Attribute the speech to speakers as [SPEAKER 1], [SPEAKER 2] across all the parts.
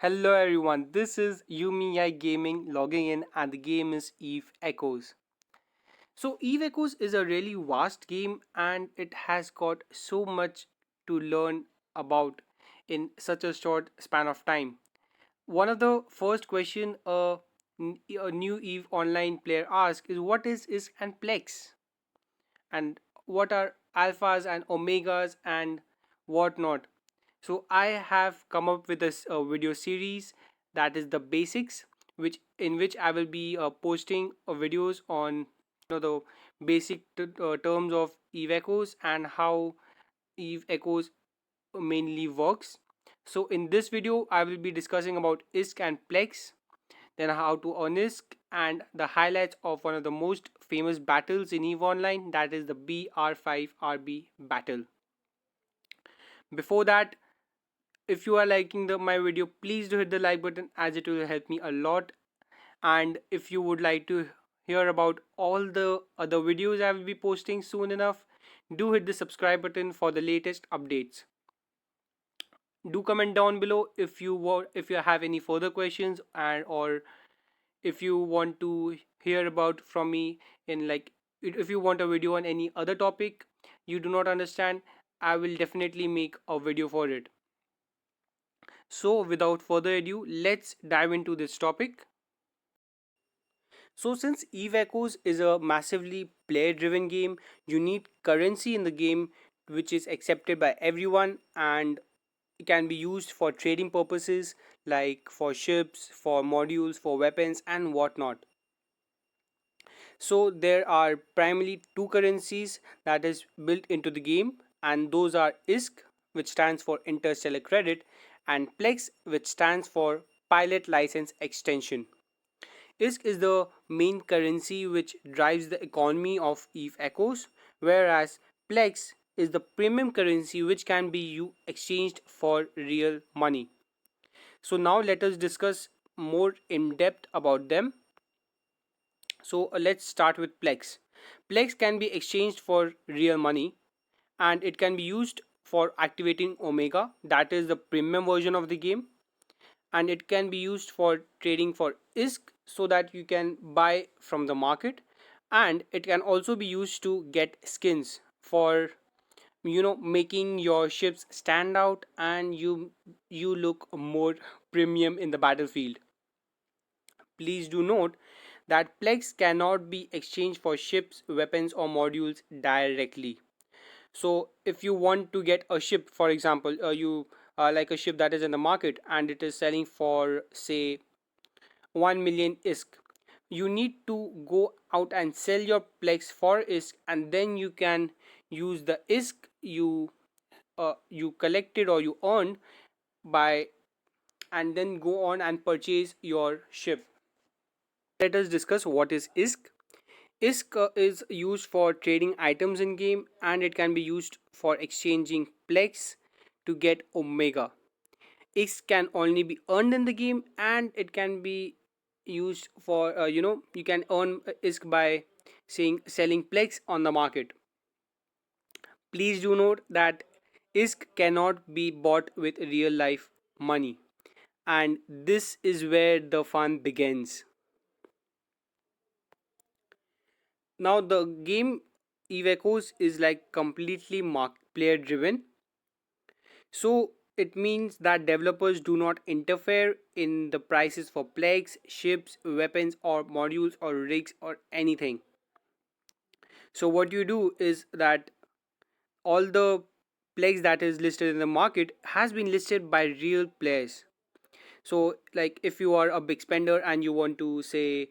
[SPEAKER 1] Hello everyone, this is Yumi Gaming logging in and the game is Eve Echoes. So Eve Echoes is a really vast game and it has got so much to learn about in such a short span of time. One of the first question a new Eve online player asks is what is ISK and Plex, and what are alphas and omegas and whatnot. So I have come up with this video series that is the basics, which in which I will be posting videos on the basic terms of Eve Echoes and how Eve Echoes mainly works. So in this video, I will be discussing about ISK and Plex, then how to earn ISK, and the highlights of one of the most famous battles in EVE Online, that is the BR5RB battle. Before that, if you are liking my video, please do hit the like button as it will help me a lot. And if you would like to hear about all the other videos I will be posting soon enough, do hit the subscribe button for the latest updates. Do comment down below if you have any further questions, and or if you want to hear about from me in like if you want a video on any other topic you do not understand, I will definitely make a video for it. So without further ado, let's dive into this topic. So since Eve Echoes is a massively player driven game, you need currency in the game which is accepted by everyone, and it can be used for trading purposes like for ships, for modules, for weapons and whatnot. So there are primarily two currencies that is built into the game, and those are ISK, which stands for Interstellar Credit, and Plex, which stands for Pilot License Extension. ISK is the main currency which drives the economy of Eve Echoes, whereas Plex is the premium currency which can be exchanged for real money. So now let us discuss more in depth about them. So let's start with Plex. Plex can be exchanged for real money, and it can be used for activating Omega, that is the premium version of the game, and it can be used for trading for ISK so that you can buy from the market, and it can also be used to get skins for making your ships stand out and you look more premium in the battlefield. Please do note that Plex cannot be exchanged for ships, weapons, or modules directly. So, if you want to get a ship, for example, you like a ship that is in the market and it is selling for, say, 1 million ISK, you need to go out and sell your Plex for ISK, and then you can use the ISK you collected or you earned by, and then go on and purchase your ship. Let us discuss what is ISK. ISK is used for trading items in game, and it can be used for exchanging Plex to get Omega. ISK can only be earned in the game, and it can be used for you can earn ISK by saying selling Plex on the market. Please do note that ISK cannot be bought with real life money, and this is where the fun begins. Now the game Eve Echoes is like completely player driven. So it means that developers do not interfere in the prices for plagues, ships, weapons, or modules, or rigs, or anything. So what you do is that all the plagues that is listed in the market has been listed by real players. So like if you are a big spender and you want to say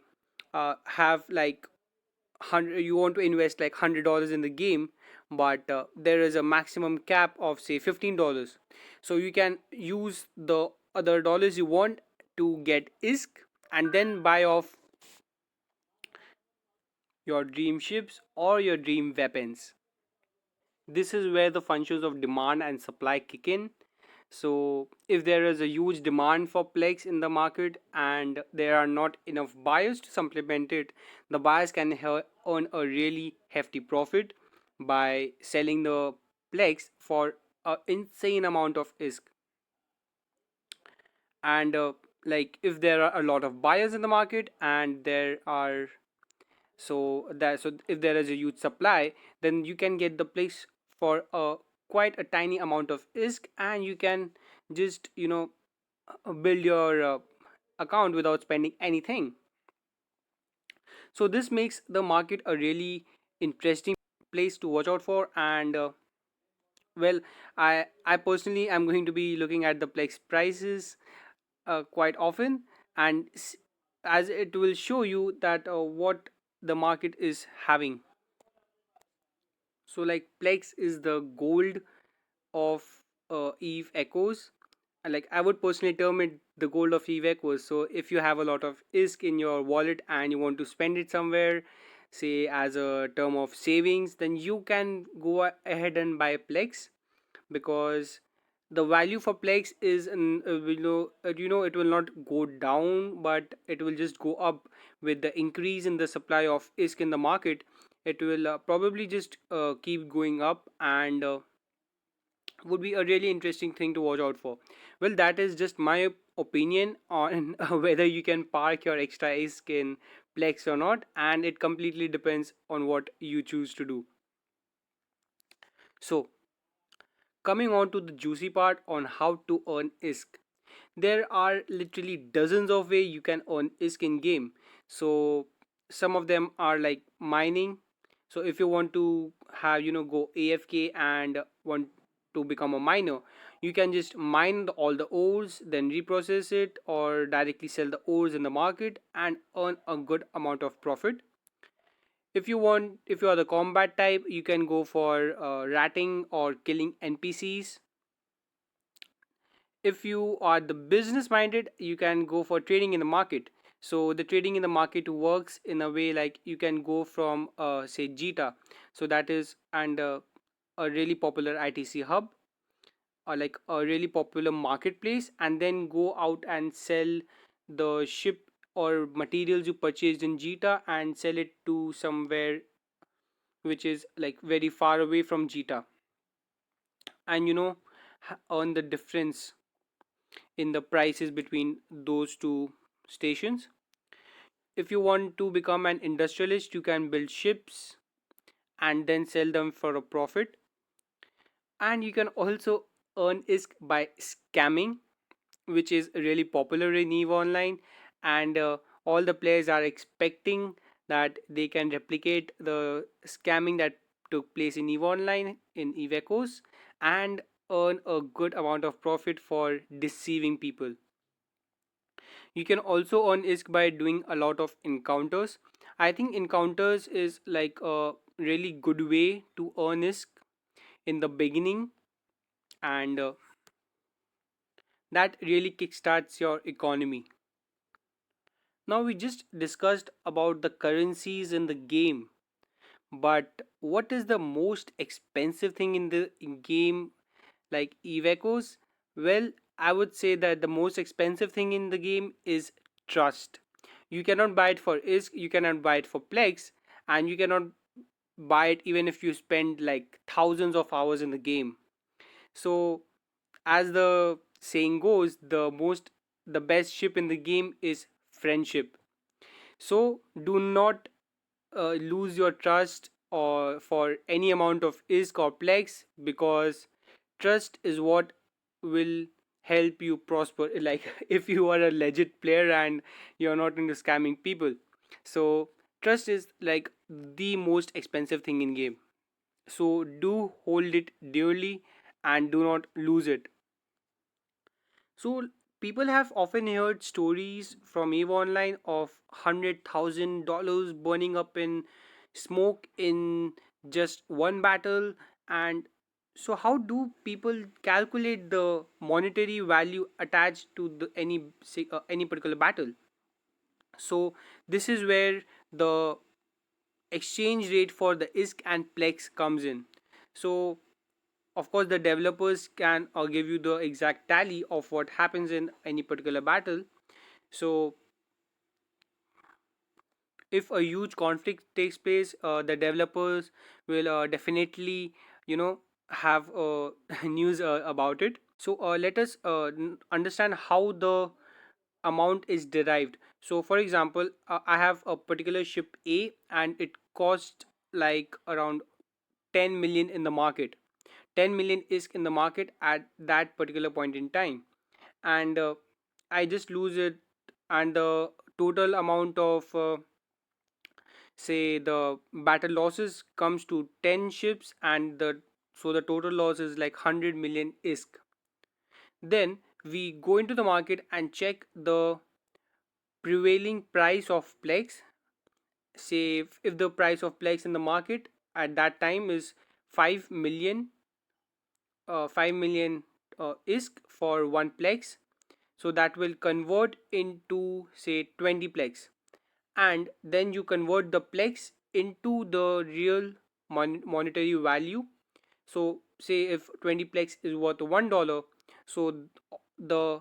[SPEAKER 1] have like 100, you want to invest like $100 in the game, but there is a maximum cap of say $15, so you can use the other dollars you want to get ISK and then buy off your dream ships or your dream weapons. This is where the functions of demand and supply kick in. So if there is a huge demand for Plex in the market and there are not enough buyers to supplement it, the buyers can earn a really hefty profit by selling the Plex for an insane amount of ISK. And like if there are a lot of buyers in the market, and there are so if there is a huge supply, then you can get the place for a quite a tiny amount of ISK, and you can just build your account without spending anything. So this makes the market a really interesting place to watch out for. And well, I personally am going to be looking at the Plex prices quite often, and as it will show you that what the market is having. So like Plex is the gold of Eve Echoes. Like I would personally term it the gold of Eve Echoes. So if you have a lot of ISK in your wallet and you want to spend it somewhere, say as a term of savings, then you can go ahead and buy Plex, because the value for Plex is it will not go down, but it will just go up with the increase in the supply of ISK in the market. It will probably just keep going up, and would be a really interesting thing to watch out for. Well, that is just my opinion on whether you can park your extra ISK in Plex or not, and it completely depends on what you choose to do. So coming on to the juicy part on how to earn ISK. There are literally dozens of ways you can earn ISK in game. So some of them are like mining. So if you want to have go AFK and want to become a miner, you can just mine all the ores, then reprocess it, or directly sell the ores in the market and earn a good amount of profit. If you are the combat type, you can go for ratting or killing NPCs. If you are the business minded, you can go for trading in the market. So the trading in the market works in a way like you can go from say Jita, so that is and a really popular ITC hub, or like a really popular marketplace, and then go out and sell the ship or materials you purchased in Jita and sell it to somewhere which is like very far away from Jita, and earn the difference in the prices between those two stations. If you want to become an industrialist, you can build ships and then sell them for a profit. And you can also earn ISK by scamming, which is really popular in EVE Online. And all the players are expecting that they can replicate the scamming that took place in EVE Online in EVE Echoes and earn a good amount of profit for deceiving people. You can also earn ISK by doing a lot of encounters. I think encounters is like a really good way to earn ISK in the beginning, and that really kickstarts your economy. Now we just discussed about the currencies in the game, but what is the most expensive thing in the game like Evecos? Well, I would say that the most expensive thing in the game is trust. You cannot buy it for ISK, you cannot buy it for Plex, and you cannot buy it even if you spend like thousands of hours in the game. So, as the saying goes, the best ship in the game is friendship. So, do not lose your trust or for any amount of ISK or Plex, because trust is what will help you prosper. Like if you are a legit player and you're not into scamming people, so trust is like the most expensive thing in game. So do hold it dearly and do not lose it. So people have often heard stories from EVE Online of $100,000 burning up in smoke in just one battle. And so how do people calculate the monetary value attached to any particular battle? So this is where the exchange rate for the ISK and Plex comes in. So of course the developers can give you the exact tally of what happens in any particular battle. So if a huge conflict takes place, the developers will definitely you know have news about it. So let us understand how the amount is derived. So for example, I have a particular ship A and it cost like around 10 million in the market. 10 million is in the market at that particular point in time, and I just lose it, and the total amount of say the battle losses comes to 10 ships, and the total loss is like 100 million isk. Then we go into the market and check the prevailing price of Plex. Say if the price of Plex in the market at that time is 5 million, 5 million ISK for one Plex, so that will convert into say 20 Plex, and then you convert the Plex into the real monetary value. So say if 20 Plex is worth $1, so the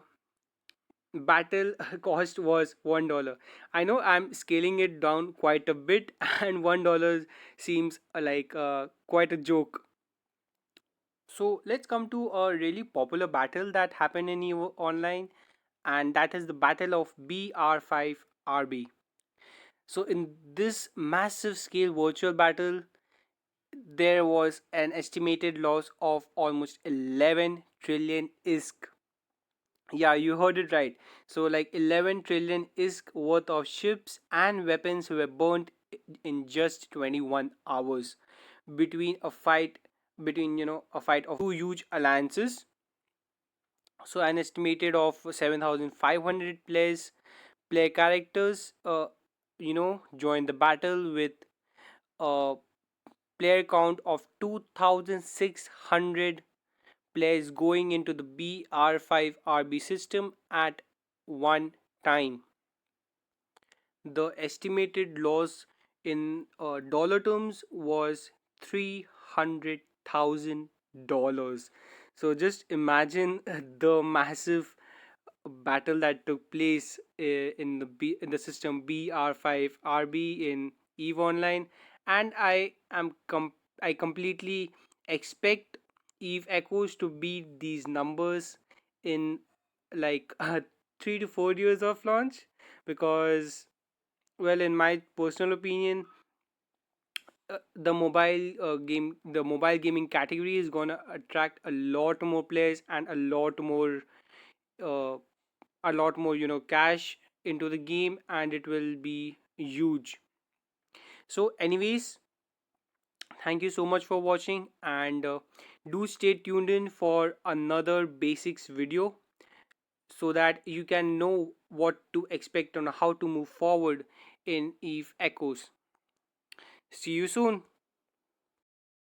[SPEAKER 1] battle cost was $1. I know I'm scaling it down quite a bit and $1 seems like quite a joke. So let's come to a really popular battle that happened in EVO online, and that is the battle of BR5RB. So in this massive scale virtual battle, there was an estimated loss of almost 11 trillion ISK. Yeah, you heard it right. So, like 11 trillion ISK worth of ships and weapons were burnt in just 21 hours between a fight a fight of two huge alliances. So, an estimated of 7,500 player characters joined the battle with a player count of 2,600 players going into the BR5RB system at one time. The estimated loss in dollar terms was $300,000. So just imagine the massive battle that took place in the system BR5RB in EVE Online, and I completely expect EVE Echoes to beat these numbers in like 3 to 4 years of launch, because well, in my personal opinion, the mobile gaming category is gonna attract a lot more players and uh, a lot more cash into the game, and it will be huge. So anyways, thank you so much for watching, and do stay tuned in for another basics video so that you can know what to expect on how to move forward in Eve Echoes. See you soon.